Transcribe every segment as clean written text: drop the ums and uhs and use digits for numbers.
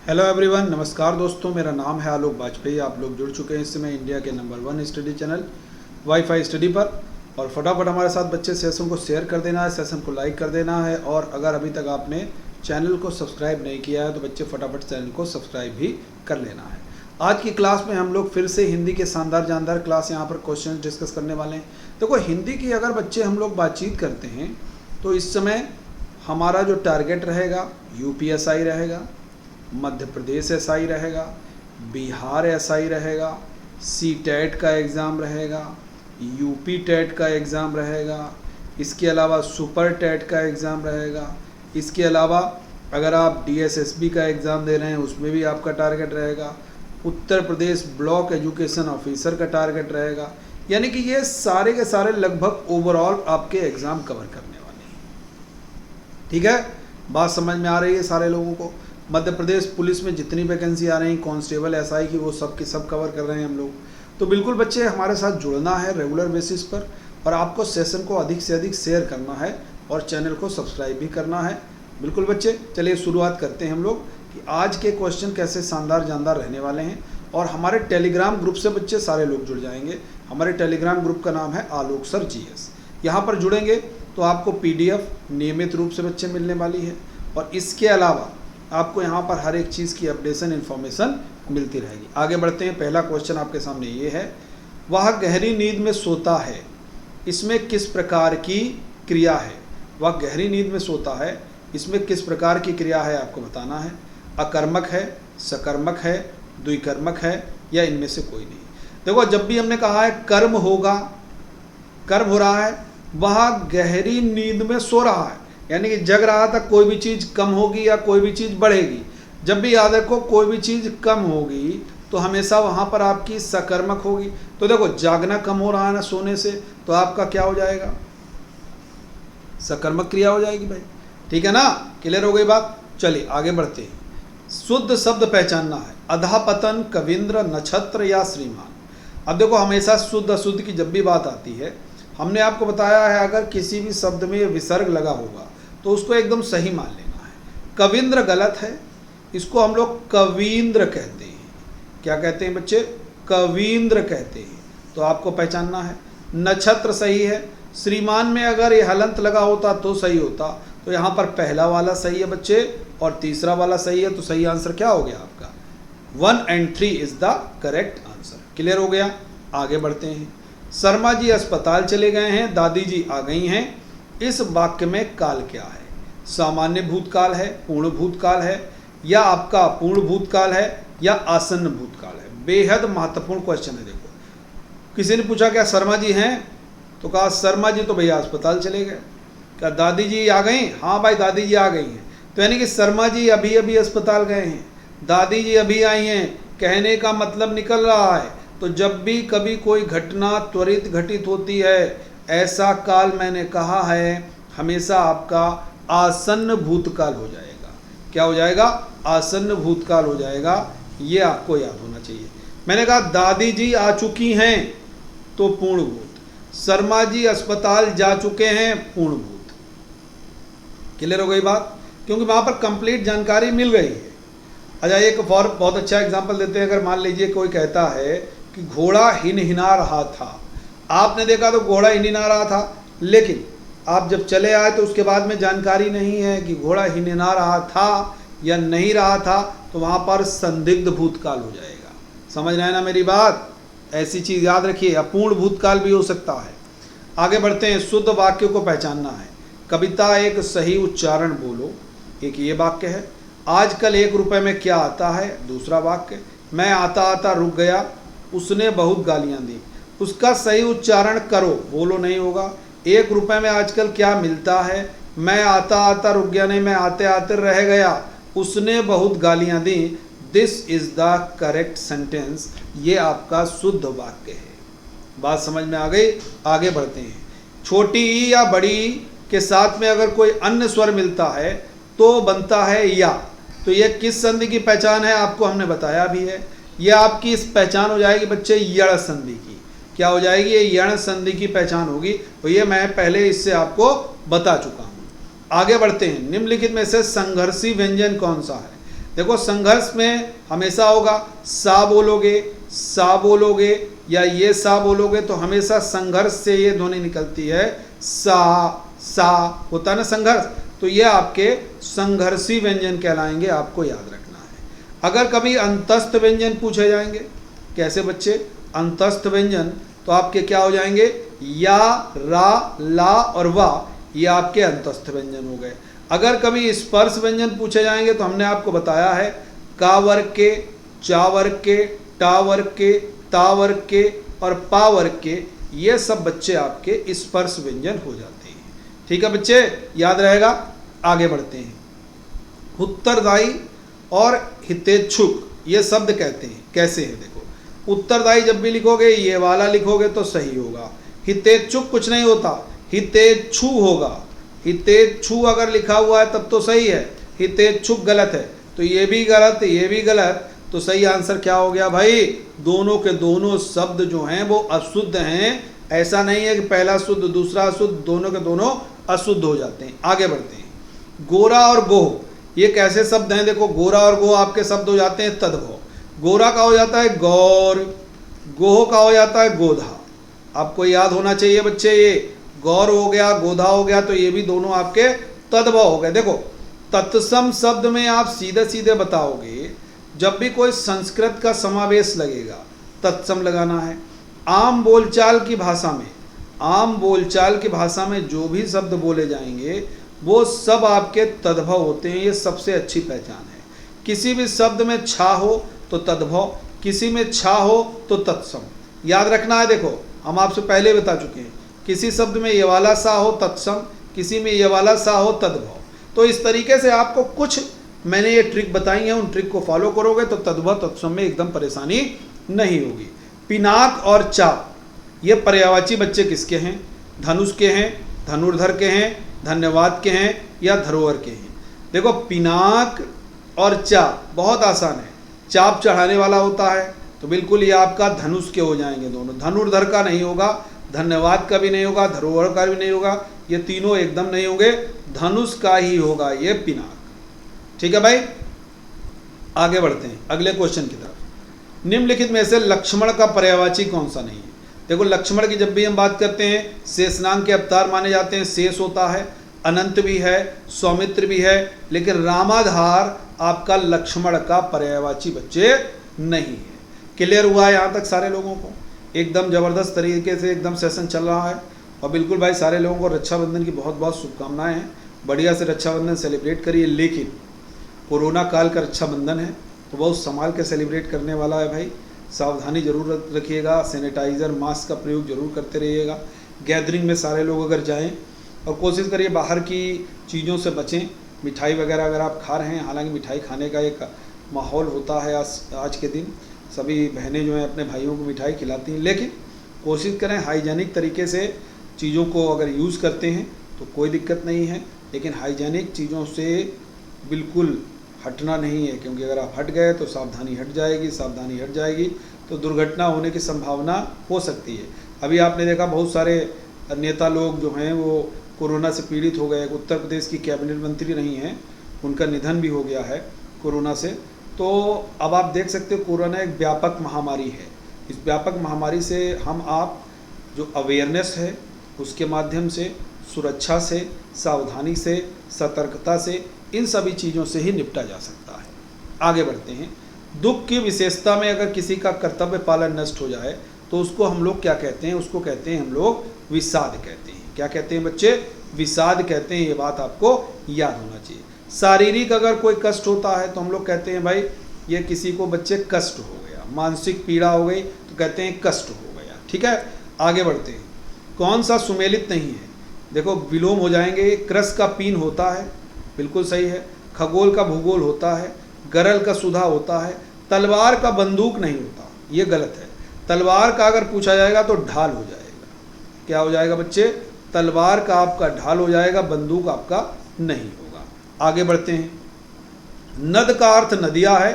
Hello everyone, नमस्कार दोस्तों। मेरा नाम है आलोक वाजपेयी। आप लोग जुड़ चुके हैं इस समय इंडिया के number 1 study channel wifi study पर। और फटाफट हमारे साथ बच्चे सेशन को शेयर कर देना है, सेशन को लाइक कर देना है। और अगर अभी तक आपने चैनल को सब्सक्राइब नहीं किया है तो बच्चे फटाफट चैनल को सब्सक्राइब भी कर लेना है। आज की क्लास में हम लोग फिर से हिंदी के शानदार जानदार क्लास यहाँ पर क्वेश्चन डिस्कस करने वाले हैं। देखो, हिंदी की अगर बच्चे हम लोग बातचीत करते हैं तो इस समय हमारा जो टारगेट रहेगा यूपीएसआई रहेगा, मध्य प्रदेश एसआई रहेगा, बिहार एसआई रहेगा, सी टेट का एग्ज़ाम रहेगा, यूपी टेट का एग्ज़ाम रहेगा, इसके अलावा सुपर टेट का एग्ज़ाम रहेगा। इसके अलावा अगर आप डीएसएसबी का एग्ज़ाम दे रहे हैं उसमें भी आपका टारगेट रहेगा। Uttar Pradesh block education officer का टारगेट रहेगा। यानी कि ये सारे के सारे लगभग ओवरऑल आपके एग्ज़ाम कवर करने वाले हैं। ठीक है, बात समझ में आ रही है सारे लोगों को। मध्य प्रदेश पुलिस में जितनी वैकेंसी आ रही हैं कांस्टेबल एसआई की, वो सब के सब कवर कर रहे हैं हम लोग। तो बिल्कुल बच्चे हमारे साथ जुड़ना है रेगुलर बेसिस पर, और आपको सेशन को अधिक से अधिक शेयर करना है और चैनल को सब्सक्राइब भी करना है। बिल्कुल बच्चे, चलिए शुरुआत करते हैं हम लोग कि आज के क्वेश्चन कैसे शानदार जानदार रहने वाले हैं। और हमारे टेलीग्राम ग्रुप से बच्चे सारे लोग जुड़ जाएंगे। हमारे टेलीग्राम ग्रुप का नाम है आलोक सर जीएस। यहाँ पर जुड़ेंगे तो आपको पीडीएफ नियमित रूप से बच्चे मिलने वाली है, और इसके अलावा आपको यहाँ पर हर एक चीज़ की अपडेशन इन्फॉर्मेशन मिलती रहेगी। आगे बढ़ते हैं। पहला क्वेश्चन आपके सामने ये है, वह गहरी नींद में सोता है, इसमें किस प्रकार की क्रिया है। वह गहरी नींद में सोता है, इसमें किस प्रकार की क्रिया है आपको बताना है। अकर्मक है, सकर्मक है, द्विकर्मक है, या इनमें से कोई नहीं। देखो, जब भी हमने कहा है कर्म होगा, कर्म हो रहा है, वह गहरी नींद में सो रहा है, यानी कि जग रहा था, कोई भी चीज़ कम होगी या कोई भी चीज़ बढ़ेगी। जब भी याद रखो कोई भी चीज़ कम होगी तो हमेशा वहाँ पर आपकी सकर्मक होगी। तो देखो, जागना कम हो रहा है ना सोने से, तो आपका क्या हो जाएगा, सकर्मक क्रिया हो जाएगी भाई। ठीक है ना, क्लियर हो गई बात। चलिए आगे बढ़ते हैं। शुद्ध शब्द पहचानना है, अधापतन, कविंद्र, नक्षत्र या श्रीमान। अब देखो, हमेशा शुद्ध अशुद्ध की जब भी बात आती है, हमने आपको बताया है अगर किसी भी शब्द में विसर्ग लगा होगा तो उसको एकदम सही मान लेना है। कविंद्र गलत है, इसको हम लोग कवींद्र कहते हैं। क्या कहते हैं बच्चे, कवींद्र कहते हैं, तो आपको पहचानना है। नक्षत्र सही है। श्रीमान में अगर ये हलंत लगा होता तो सही होता, तो यहाँ पर पहला वाला सही है बच्चे और तीसरा वाला सही है, तो सही आंसर क्या हो गया आपका, 1 और 3 is the correct answer. Clear हो गया। आगे बढ़ते हैं। शर्मा जी अस्पताल चले गए हैं, दादी जी आ गई हैं, इस वाक्य में काल क्या है। सामान्य भूतकाल है, पूर्ण भूतकाल है, या आपका पूर्ण भूतकाल है, या आसन्न भूतकाल है। बेहद महत्वपूर्ण क्वेश्चन है। देखो, किसी ने पूछा क्या शर्मा जी हैं, तो कहा शर्मा जी तो भैया अस्पताल चले गए। क्या दादी जी आ गई, हाँ भाई दादी जी आ गई हैं। तो यानी कि शर्मा जी अभी अभी अस्पताल गए हैं, दादी जी अभी आई हैं, कहने का मतलब निकल रहा है। तो जब भी कभी कोई घटना त्वरित घटित होती है, ऐसा काल मैंने कहा है हमेशा आपका आसन्न भूतकाल हो जाएगा। क्या हो जाएगा, आसन्न भूतकाल हो जाएगा। ये आपको याद होना चाहिए। मैंने कहा दादी जी आ चुकी हैं तो पूर्ण भूत, शर्मा जी अस्पताल जा चुके हैं पूर्ण भूत। क्लियर हो गई बात, क्योंकि वहाँ पर कंप्लीट जानकारी मिल गई है। अच्छा, एक और बहुत अच्छा एग्जाम्पल देते हैं। अगर मान लीजिए कोई कहता है कि घोड़ा हिनहिना रहा था, आपने देखा तो घोड़ा हिनहिना रहा था, लेकिन आप जब चले आए तो उसके बाद में जानकारी नहीं है कि घोड़ा हिनहिना रहा था या नहीं रहा था, तो वहाँ पर संदिग्ध भूतकाल हो जाएगा। समझ रहे हैं ना मेरी बात। ऐसी चीज़ याद रखिए, अपूर्ण भूतकाल भी हो सकता है। आगे बढ़ते हैं। शुद्ध वाक्य को पहचानना है। कविता एक सही उच्चारण बोलो, एक ये वाक्य है। आजकल 1 रुपये में क्या आता है, दूसरा वाक्य। मैं आता आता रुक गया, उसने बहुत गालियाँ दी। उसका सही उच्चारण करो, बोलो नहीं होगा। 1 रुपये में आजकल क्या मिलता है, मैं आता आता रुक गया, नहीं मैं आते आते रह गया, उसने बहुत गालियाँ दी। This is the correct sentence. ये आपका शुद्ध वाक्य है। बात समझ में आ गई। आगे बढ़ते हैं। छोटी ई या बड़ी ई के साथ में अगर कोई अन्य स्वर मिलता है तो बनता है या। तो ये किस संधि की पहचान है आपको हमने बताया भी है। ये आपकी इस पहचान हो जाएगी बच्चे यण संधि की। क्या हो जाएगी, ये यण संधि की पहचान होगी। तो ये मैं पहले इससे आपको बता चुका हूँ। आगे बढ़ते हैं। निम्नलिखित में से संघर्षी व्यंजन कौन सा है। देखो संघर्ष में हमेशा होगा सा बोलोगे या ये सा बोलोगे तो हमेशा संघर्ष से ये ध्वनि निकलती है, सा होता है ना संघर्ष, तो ये आपके संघर्षी व्यंजन कहलाएंगे, आपको याद रखना है। अगर कभी अंतस्थ व्यंजन पूछे जाएंगे, कैसे बच्चे, अंतस्थ व्यंजन तो आपके क्या हो जाएंगे, या, रा, ला और वा, ये आपके अंतस्थ व्यंजन हो गए। अगर कभी स्पर्श व्यंजन पूछे जाएंगे तो हमने आपको बताया है का वर्ग के, चा वर्ग के, टा वर्ग के, ता वर्ग के और पा वर्ग के, ये सब बच्चे आपके स्पर्श व्यंजन हो जाते हैं। ठीक है बच्चे, याद रहेगा। आगे बढ़ते हैं। उत्तरदायी और हितेच्छुक ये शब्द कहते हैं, कैसे है देखो, उत्तरदायी जब भी लिखोगे ये वाला लिखोगे तो सही होगा, हितेच्छुक कुछ नहीं होता, हितेच्छु होगा। हितेच्छु अगर लिखा हुआ है तब तो सही है, हितेच्छुक गलत है, तो ये भी गलत, ये भी गलत, तो सही आंसर क्या हो गया भाई, दोनों के दोनों शब्द जो हैं वो अशुद्ध हैं। ऐसा नहीं है कि पहला शुद्ध दूसरा अशुद्ध, दोनों के दोनों अशुद्ध हो जाते हैं। आगे बढ़ते हैं। गोरा और गोह ये कैसे शब्द हैं, देखो गोरा और गोह आपके शब्द हो जाते हैं तद्भव। गोरा का हो जाता है गौर, गोह का हो जाता है गोधा। आपको याद होना चाहिए बच्चे, ये गौर हो गया, गोधा हो गया, तो ये भी दोनों आपके तद्भव हो गए। देखो तत्सम शब्द में आप सीधे सीधे बताओगे, जब भी कोई संस्कृत का समावेश लगेगा तत्सम लगाना है। आम बोलचाल की भाषा में, आम बोलचाल की भाषा में जो भी शब्द बोले जाएंगे वो सब आपके तद्भव होते हैं, ये सबसे अच्छी पहचान है। किसी भी शब्द में छा हो तो तद्भव, किसी में छा हो तो तत्सम, याद रखना है। देखो हम आपसे पहले बता चुके हैं, किसी शब्द में ये वाला सा हो तत्सम, किसी में ये वाला सा हो तद्भव। तो इस तरीके से आपको कुछ मैंने ये ट्रिक बताई है, उन ट्रिक को फॉलो करोगे तो तद्भव तत्सम में एकदम परेशानी नहीं होगी। पिनाक और चाप ये पर्यायवाची बच्चे किसके हैं, धनुष के हैं, धनुर्धर के हैं, धन्यवाद के हैं या धरोहर के हैं। देखो पिनाक और चाप बहुत आसान है, चाप चढ़ाने वाला होता है तो बिल्कुल ये आपका धनुष के हो जाएंगे दोनों, धनुर्धर का नहीं होगा, धन्यवाद का भी नहीं होगा, धरोहर का भी नहीं होगा, ये तीनों एकदम नहीं होंगे, धनुष का ही होगा ये पिनाक। ठीक है भाई, आगे बढ़ते हैं अगले क्वेश्चन की तरफ। निम्नलिखित में से लक्ष्मण का पर्यायवाची कौन सा नहीं है। देखो लक्ष्मण की जब भी हम बात करते हैं शेषनाग के अवतार माने जाते हैं, शेष होता है, अनंत भी है, सौमित्र भी है, लेकिन रामाधार आपका लक्ष्मण का पर्यायवाची बच्चे नहीं है। क्लियर हुआ है यहाँ तक सारे लोगों को, एकदम ज़बरदस्त तरीके से एकदम सेशन चल रहा है। और बिल्कुल भाई सारे लोगों को रक्षाबंधन की बहुत बहुत शुभकामनाएं हैं, बढ़िया से रक्षाबंधन सेलिब्रेट करिए। लेकिन कोरोना काल का रक्षाबंधन है तो बहुत संभाल के सेलिब्रेट करने वाला है भाई, सावधानी जरूर रखिएगा, सैनिटाइज़र मास्क का प्रयोग जरूर करते रहिएगा। गैदरिंग में सारे लोग अगर जाएं और कोशिश करिए बाहर की चीज़ों से बचें। मिठाई वगैरह अगर आप खा रहे हैं, हालांकि मिठाई खाने का एक माहौल होता है आज के दिन, सभी बहनें जो हैं अपने भाइयों को मिठाई खिलाती हैं, लेकिन कोशिश करें हाइजेनिक तरीके से चीज़ों को अगर यूज़ करते हैं तो कोई दिक्कत नहीं है, लेकिन हाइजेनिक चीज़ों से बिल्कुल हटना नहीं है, क्योंकि अगर आप हट गए तो सावधानी हट जाएगी तो दुर्घटना होने की संभावना हो सकती है। अभी आपने देखा बहुत सारे नेता लोग जो हैं वो कोरोना से पीड़ित हो गए। उत्तर प्रदेश की कैबिनेट मंत्री रही हैं, उनका निधन भी हो गया है कोरोना से। तो अब आप देख सकते हो कोरोना एक व्यापक महामारी है। इस व्यापक महामारी से हम आप जो अवेयरनेस है उसके माध्यम से, सुरक्षा से, सावधानी से, सतर्कता से, इन सभी चीज़ों से ही निपटा जा सकता है। आगे बढ़ते हैं। दुख की विशेषता में अगर किसी का कर्तव्य पालन नष्ट हो जाए तो उसको हम लोग क्या कहते हैं, उसको कहते हैं हम लोग विषाद कहते हैं। क्या कहते हैं बच्चे, विषाद कहते हैं। ये बात आपको याद होना चाहिए। शारीरिक अगर कोई कष्ट होता है तो हम लोग कहते हैं भाई ये किसी को बच्चे कष्ट हो गया, मानसिक पीड़ा हो गई तो कहते हैं कष्ट हो गया। ठीक है, आगे बढ़ते हैं। कौन सा सुमेलित नहीं है, देखो विलोम हो जाएंगे। कृष का पीन होता है, बिल्कुल सही है। खगोल का भूगोल होता है, गरल का सुधा होता है, तलवार का बंदूक नहीं होता, ये गलत है। तलवार का अगर पूछा जाएगा तो ढाल हो जाएगा। क्या हो जाएगा बच्चे, तलवार का आपका ढाल हो जाएगा, बंदूक आपका नहीं होगा। आगे बढ़ते हैं। नद का अर्थ नदिया है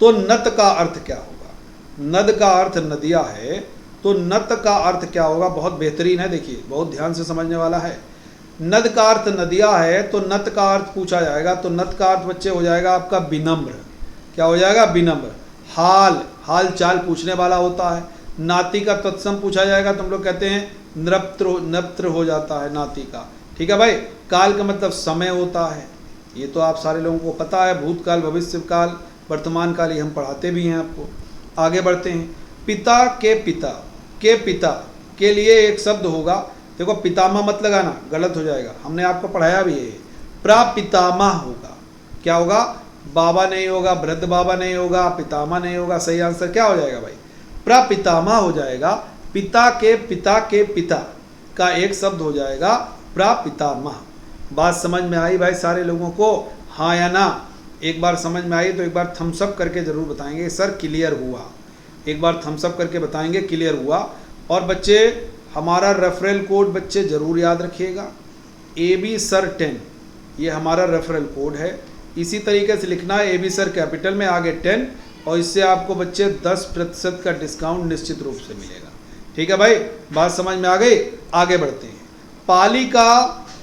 तो नत का अर्थ क्या होगा। नद का अर्थ नदिया है तो नत का अर्थ क्या होगा, बहुत बेहतरीन है, देखिए बहुत ध्यान से समझने वाला है। नद का अर्थ नदिया है तो नत का अर्थ पूछा जाएगा तो नत का अर्थ बच्चे हो जाएगा आपका विनम्र। क्या हो जाएगा, विनम्र। हाल, हाल चाल पूछने वाला होता है। नाती का तत्सम पूछा जाएगा तो हम लोग कहते हैं नृप्त्र हो जाता है नाती का, ठीक है भाई। काल का मतलब समय होता है, ये तो आप सारे लोगों को पता है, भूतकाल भविष्य काल वर्तमान काल, ये हम पढ़ाते भी हैं आपको। आगे बढ़ते हैं। पिता के पिता के लिए एक शब्द होगा, देखो पितामह मत लगाना, गलत हो जाएगा, हमने आपको पढ़ाया भी है। प्रापितामह होगा, क्या होगा, बाबा नहीं होगा, वृद्ध बाबा नहीं होगा, पितामह नहीं होगा, सही आंसर क्या हो जाएगा भाई, प्रापितामह हो जाएगा। पिता के पिता का एक शब्द हो जाएगा प्रापितामह। बात समझ में आई भाई सारे लोगों को, हाँ या ना? एक बार समझ में आई तो एक बार थम्स अप करके जरूर बताएंगे सर क्लियर हुआ, एक बार थम्स अप करके बताएंगे क्लियर हुआ। और बच्चे हमारा रेफरल कोड बच्चे ज़रूर याद रखिएगा, AB सर 10, ये हमारा रेफरल कोड है। इसी तरीके से लिखना है AB सर कैपिटल में आगे 10, और इससे आपको बच्चे 10% का डिस्काउंट निश्चित रूप से मिलेगा, ठीक है भाई। बात समझ में आ गई? आगे बढ़ते हैं। पाली का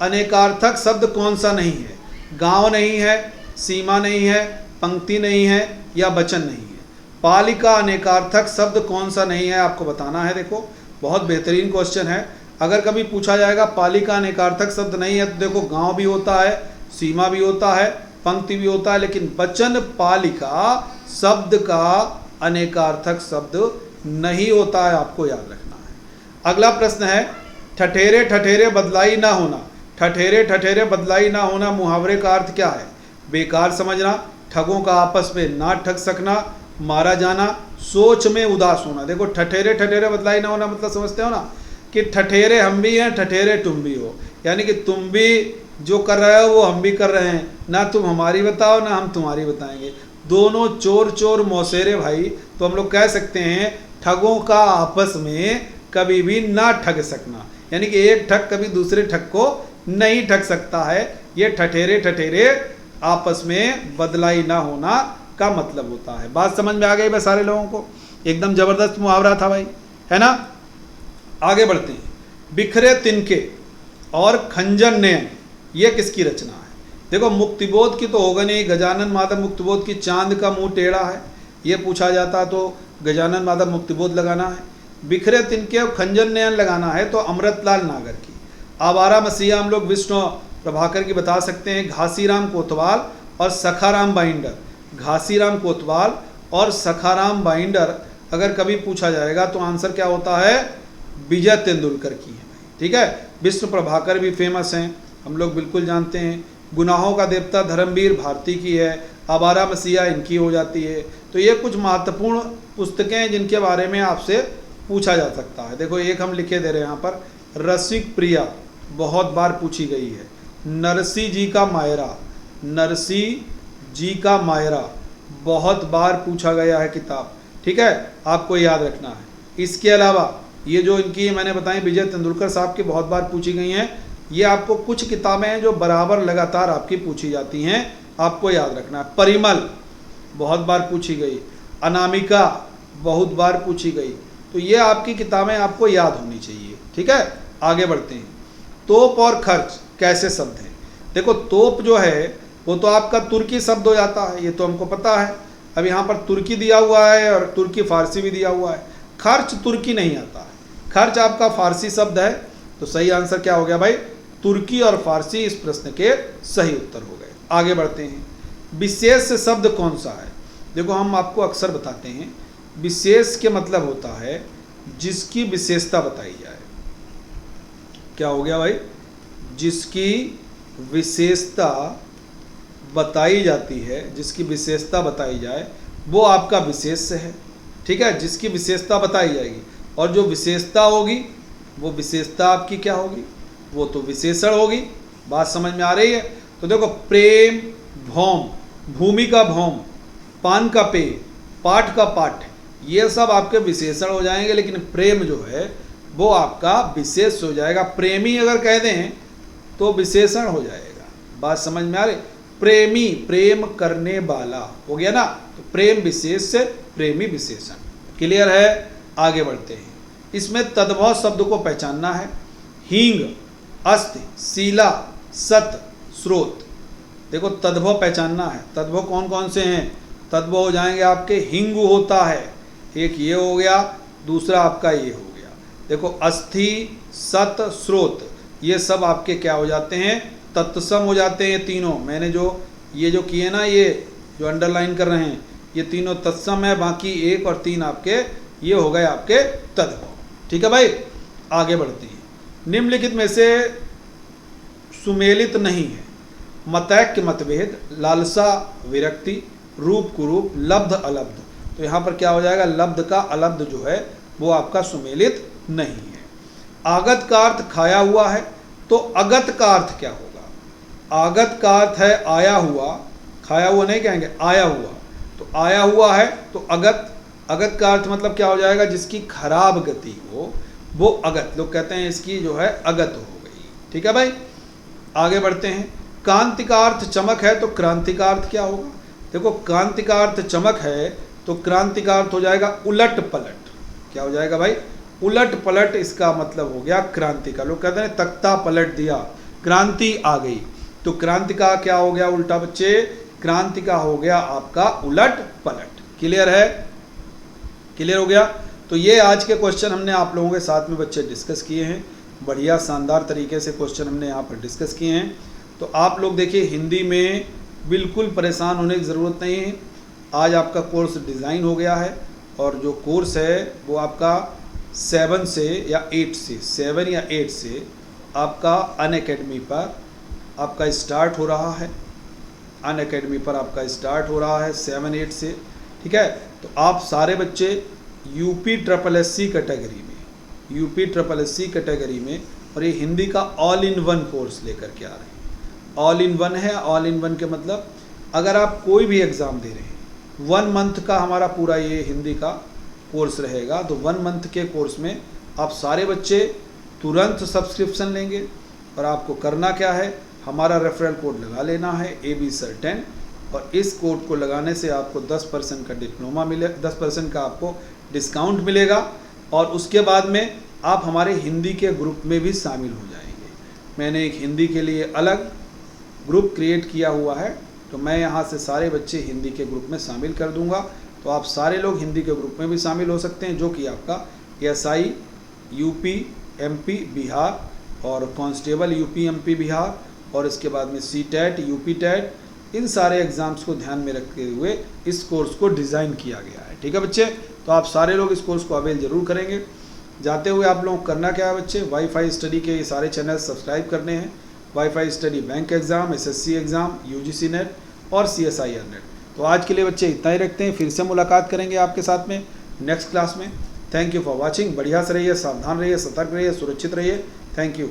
अनेकार्थक शब्द कौन सा नहीं है? गांव नहीं है, सीमा नहीं है, पंक्ति नहीं है, या वचन नहीं है। पाली का अनेकार्थक शब्द कौन सा नहीं है आपको बताना है। देखो बहुत बेहतरीन क्वेश्चन है। अगर कभी पूछा जाएगा पाली का अनेकार्थक शब्द नहीं है तो देखो गांव भी होता है, सीमा भी होता है, पंक्ति भी होता है, लेकिन वचन पालिका शब्द का अनेकार्थक शब्द नहीं होता है, आपको याद रखना है। अगला प्रश्न है, ठठेरे ठठेरे बदलाई ना होना। ठठेरे ठठेरे बदलाई ना होना मुहावरे का अर्थ क्या है? बेकार समझना, ठगों का आपस में ना ठग सकना, मारा जाना, सोच में उदास होना। देखो ठठेरे ठठेरे बदलाई ना होना मतलब समझते हो ना, कि ठठेरे हम भी हैं, ठठेरे तुम भी हो, यानी कि तुम भी जो कर रहे हो वो हम भी कर रहे हैं, ना तुम हमारी बताओ ना हम तुम्हारी बताएंगे, दोनों चोर चोर मौसेरे भाई। तो हम लोग कह सकते हैं ठगों का आपस में कभी भी ना ठग सकना, यानी कि एक ठग कभी दूसरे ठग को नहीं ठग सकता है। ये ठठेरे ठठेरे आपस में बदलाई ना होना का मतलब होता है। बात समझ में आ गई बस सारे लोगों को? एकदम जबरदस्त मुहावरा था भाई, है ना? आगे बढ़ते हैं। बिखरे तिनके और खंजर नयन, ये किसकी रचना है? देखो मुक्तिबोध की तो होगा नहीं, गजानन माधव मुक्तिबोध की चांद का मुंह टेढ़ा है, ये पूछा जाता तो गजानन माधव मुक्तिबोध लगाना है। बिखरे तिनके और खंजर नयन लगाना है तो अमृतलाल नागर की। आवारा मसीहा हम लोग विष्णु प्रभाकर की बता सकते हैं, घासीराम कोतवाल और सखाराम बाइंडर। घासीराम कोतवाल और सखाराम बाइंडर अगर कभी पूछा जाएगा तो आंसर क्या होता है? विजय तेंदुलकर की है, ठीक है। विष्णु प्रभाकर भी फेमस हैं, हम लोग बिल्कुल जानते हैं। गुनाहों का देवता धर्मवीर भारती की है, आवारा मसीहा इनकी हो जाती है। तो ये कुछ महत्वपूर्ण पुस्तकें हैं जिनके बारे में आपसे पूछा जा सकता है। देखो एक हम लिखे दे रहे हैं यहाँ पर, रसिक प्रिया बहुत बार पूछी गई है। नरसी जी का मायरा, नरसी जी का मायरा बहुत बार पूछा गया है किताब, ठीक है, आपको याद रखना है। इसके अलावा ये जो इनकी मैंने बताई विजय तेंदुलकर साहब की बहुत बार पूछी गई हैं, ये आपको कुछ किताबें हैं जो बराबर लगातार आपकी पूछी जाती हैं, आपको याद रखना है। परिमल बहुत बार पूछी गई, अनामिका बहुत बार पूछी गई, तो ये आपकी किताबें आपको याद होनी चाहिए, ठीक है। आगे बढ़ते हैं। तोप और खर्च कैसे शब्द हैं? देखो तोप जो है वो तो आपका तुर्की शब्द हो जाता है, ये तो हमको पता है। अब यहाँ पर तुर्की दिया हुआ है और तुर्की फारसी भी दिया हुआ है। खर्च तुर्की नहीं आता है, खर्च आपका फारसी शब्द है। तो सही आंसर क्या हो गया भाई? तुर्की और फारसी इस प्रश्न के सही उत्तर हो गए। आगे बढ़ते हैं। विशेष शब्द कौन सा है? देखो हम आपको अक्सर बताते हैं, विशेष के मतलब होता है जिसकी विशेषता बताई जाए। क्या हो गया भाई? जिसकी विशेषता बताई जाती है, जिसकी विशेषता बताई जाए वो आपका विशेष है, ठीक है। जिसकी विशेषता बताई जाएगी और जो विशेषता होगी वो विशेषता आपकी क्या होगी? वो तो विशेषण होगी। बात समझ में आ रही है? तो देखो प्रेम, भौम, भूमि का भौम, पान का पेय, पाठ का पाठ, ये सब आपके विशेषण हो जाएंगे, लेकिन प्रेम जो है वो आपका विशेष हो जाएगा। प्रेमी अगर कह दें तो विशेषण हो जाएगा। बात समझ में आ रही? प्रेमी प्रेम करने वाला हो गया ना, तो प्रेम विशेष से प्रेमी विशेषण। क्लियर है? आगे बढ़ते हैं। इसमें तद्भव शब्द को पहचानना है। हींग, अस्थ, शीला, सत, स्रोत। देखो तद्भव पहचानना है। तद्भव कौन कौन से हैं? तद्भव हो जाएंगे आपके हिंगु होता है, एक ये हो गया, दूसरा आपका ये हो गया। देखो अस्थि, सत, स्रोत, ये सब आपके क्या हो जाते हैं, तत्सम हो जाते हैं। ये तीनों मैंने ये जो किए ना, ये जो अंडरलाइन कर रहे हैं, ये तीनों तत्सम है, बाकी 1 और 3 आपके ये हो गए आपके तद्भव। ठीक है भाई, आगे बढ़ते हैं। निम्नलिखित में से सुमेलित नहीं है। मतैक्य मतभेद, लालसा विरक्ति, रूप कुरूप, लब्ध अलब्ध। तो यहाँ पर क्या हो जाएगा, लब्ध का अलब्ध जो है वो आपका सुमेलित नहीं है। आगत का अर्थ खाया हुआ है, तो अगत का अर्थ क्या होगा, आगत का अर्थ है आया हुआ, खाया हुआ नहीं कहेंगे, आया हुआ। तो आया हुआ है तो अगत, अगत का अर्थ मतलब क्या हो जाएगा, जिसकी खराब गति हो वो अगत, लोग कहते हैं इसकी जो है अगत हो गई। ठीक है भाई, आगे बढ़ते हैं। कांति का अर्थ चमक है, तो क्रांति का अर्थ क्या होगा। देखो कांति का अर्थ चमक है, तो क्रांति का अर्थ हो जाएगा उलट पलट। क्या हो जाएगा भाई, उलट पलट, इसका मतलब हो गया क्रांति का। लोग कहते हैं तख्ता पलट दिया, क्रांति आ गई। तो क्रांति का क्या हो गया उल्टा बच्चे, क्रांति का हो गया आपका उलट पलट। क्लियर है, क्लियर हो गया। तो ये आज के क्वेश्चन हमने आप लोगों के साथ में बच्चे डिस्कस किए हैं, बढ़िया शानदार तरीके से क्वेश्चन हमने यहाँ पर डिस्कस किए हैं। तो आप लोग देखिए हिंदी में बिल्कुल परेशान होने की ज़रूरत नहीं है। आज आपका कोर्स डिज़ाइन हो गया है, और जो कोर्स है वो आपका 7 से या 8 से 7 या 8 से आपका अनअकैडमी पर आपका स्टार्ट हो रहा है। अनअकैडमी पर आपका स्टार्ट हो रहा है 7-8 से। ठीक है, तो आप सारे बच्चे यूपी ट्रिपल एससी कैटेगरी में, यूपी ट्रिपल एससी कैटेगरी में, और ये हिंदी का ऑल इन वन कोर्स लेकर के आ रहे हैं। ऑल इन वन है, ऑल इन वन के मतलब अगर आप कोई भी एग्ज़ाम दे रहे हैं, 1 मंथ का हमारा पूरा ये हिंदी का कोर्स रहेगा। तो 1 मंथ के कोर्स में आप सारे बच्चे तुरंत सब्सक्रिप्शन लेंगे, और आपको करना क्या है, हमारा रेफरल कोड लगा लेना है AB-SIR10, और इस कोड को लगाने से आपको 10% का डिप्लोमा मिले, 10% का आपको डिस्काउंट मिलेगा, और उसके बाद में आप हमारे हिंदी के ग्रुप में भी शामिल हो जाएंगे। मैंने एक हिंदी के लिए अलग ग्रुप क्रिएट किया हुआ है, तो मैं यहाँ से सारे बच्चे हिंदी के ग्रुप में शामिल कर दूंगा। तो आप सारे लोग हिंदी के ग्रुप में भी शामिल हो सकते हैं, जो कि आपका SI यूपी MP बिहार, और कांस्टेबल यूपी MP बिहार, और इसके बाद में CTET यूपी TET, इन सारे एग्ज़ाम्स को ध्यान में रखते हुए इस कोर्स को डिज़ाइन किया गया है। ठीक है बच्चे, तो आप सारे लोग इस कोर्स को अवेल ज़रूर करेंगे। जाते हुए आप लोगों को करना क्या है बच्चे, वाईफाई स्टडी के ये सारे चैनल सब्सक्राइब करने हैं। Wifi study bank exam, SSC exam, UGC net और CSIR नेट। तो आज के लिए बच्चे इतना ही रखते हैं, फिर से मुलाकात करेंगे आपके साथ में नेक्स्ट क्लास में। Thank you for watching. बढ़िया से रहिए, सावधान रहिए, सतर्क रहिए, सुरक्षित रहिए। Thank you.